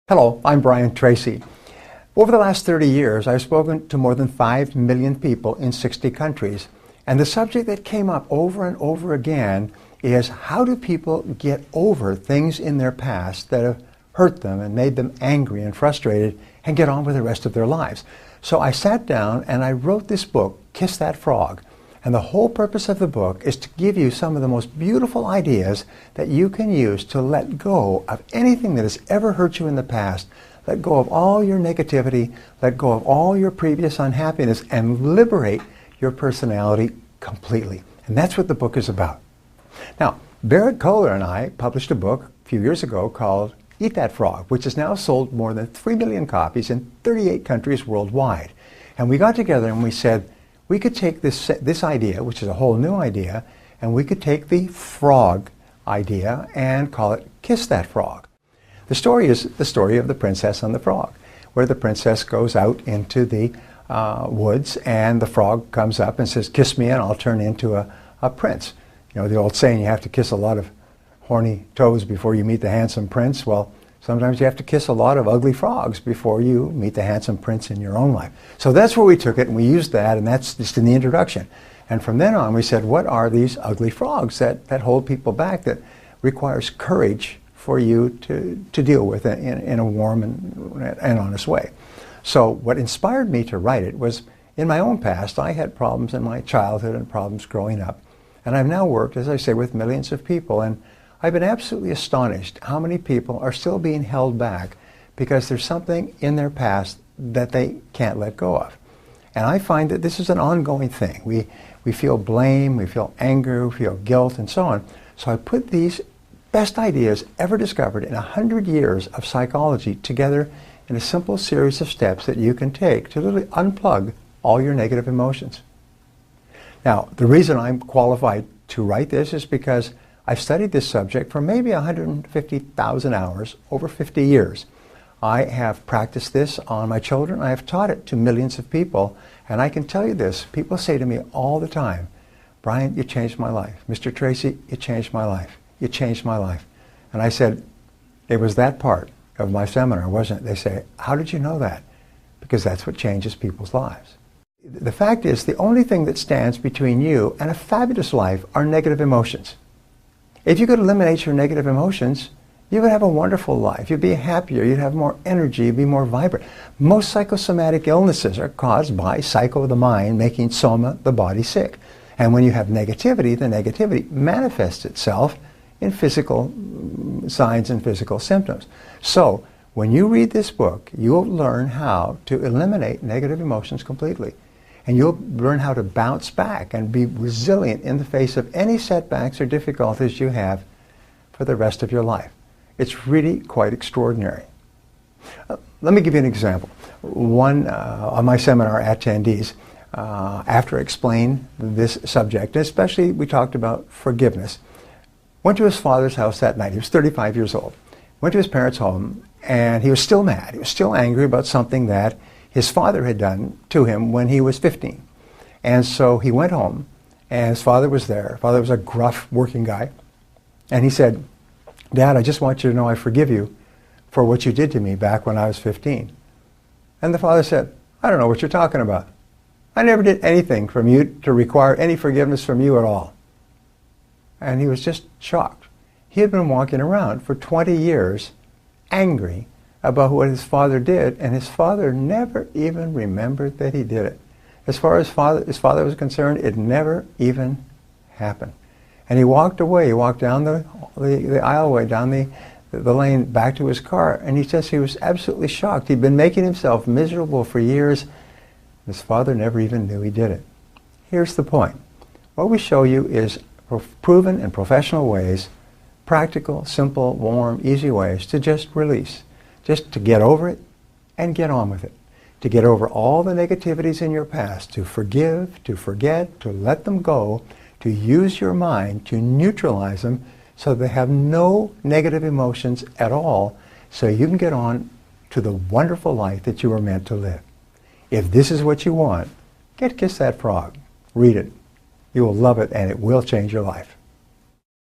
Hello, I'm Brian Tracy. Over the last 30 years, I've spoken to more than 5 million people in 60 countries. And the subject that came up over and over again is how do people get over things in their past that have hurt them and made them angry and frustrated and get on with the rest of their lives. So I sat down and I wrote this book, Kiss That Frog. And the whole purpose of the book is to give you some of the most beautiful ideas that you can use to let go of anything that has ever hurt you in the past. Let go of all your negativity, let go of all your previous unhappiness, and liberate your personality completely. And that's what the book is about. Now, Barrett Kohler and I published a book a few years ago called Eat That Frog, which has now sold more than 3 million copies in 38 countries worldwide. And we got together and we said, we could take this idea, which is a whole new idea, and we could take the frog idea and call it Kiss That Frog. The story is the story of the princess and the frog, where the princess goes out into the woods and the frog comes up and says, kiss me and I'll turn into a prince. You know, the old saying, you have to kiss a lot of horny toads before you meet the handsome prince. Well, sometimes you have to kiss a lot of ugly frogs before you meet the handsome prince in your own life. So that's where we took it, and we used that, and that's just in the introduction. And from then on, we said, what are these ugly frogs that hold people back, that requires courage for you to deal with in a warm and honest way? So what inspired me to write it was, in my own past, I had problems in my childhood and problems growing up. And I've now worked, as I say, with millions of people, and I've been absolutely astonished how many people are still being held back because there's something in their past that they can't let go of. And I find that this is an ongoing thing. We feel blame, we feel anger, we feel guilt, and so on. So I put these best ideas ever discovered in 100 years of psychology together in a simple series of steps that you can take to literally unplug all your negative emotions. Now, the reason I'm qualified to write this is because I've studied this subject for maybe 150,000 hours over 50 years. I have practiced this on my children. I have taught it to millions of people. And I can tell you this, people say to me all the time, Brian, you changed my life. Mr. Tracy, you changed my life. You changed my life. And I said, it was that part of my seminar, wasn't it? They say, how did you know that? Because that's what changes people's lives. The fact is, the only thing that stands between you and a fabulous life are negative emotions. If you could eliminate your negative emotions, you would have a wonderful life. You'd be happier. You'd have more energy. You'd be more vibrant. Most psychosomatic illnesses are caused by psycho, the mind, making soma, the body, sick. And when you have negativity, the negativity manifests itself in physical signs and physical symptoms. So when you read this book, you'll learn how to eliminate negative emotions completely. And you'll learn how to bounce back and be resilient in the face of any setbacks or difficulties you have for the rest of your life. It's really quite extraordinary. Let me give you an example. One of my seminar attendees, after I explained this subject, and especially we talked about forgiveness, went to his father's house that night. He was 35 years old. Went to his parents' home, and he was still mad. He was still angry about something that his father had done to him when he was 15. And so he went home, and his father was there. His father was a gruff working guy. And he said, Dad, I just want you to know I forgive you for what you did to me back when I was 15. And the father said, I don't know what you're talking about. I never did anything from you to require any forgiveness from you at all. And he was just shocked. He had been walking around for 20 years angry about what his father did, and his father never even remembered that he did it. As far as his father was concerned, it never even happened. And he walked away. He walked down the aisleway, down the lane, back to his car, and he says he was absolutely shocked. He'd been making himself miserable for years. His father never even knew he did it. Here's the point. What we show you is proven in professional ways, practical, simple, warm, easy ways to just release. Just to get over it and get on with it. To get over all the negativities in your past, to forgive, to forget, to let them go, to use your mind to neutralize them so they have no negative emotions at all, so you can get on to the wonderful life that you were meant to live. If this is what you want, get Kiss That Frog. Read it. You will love it, and it will change your life.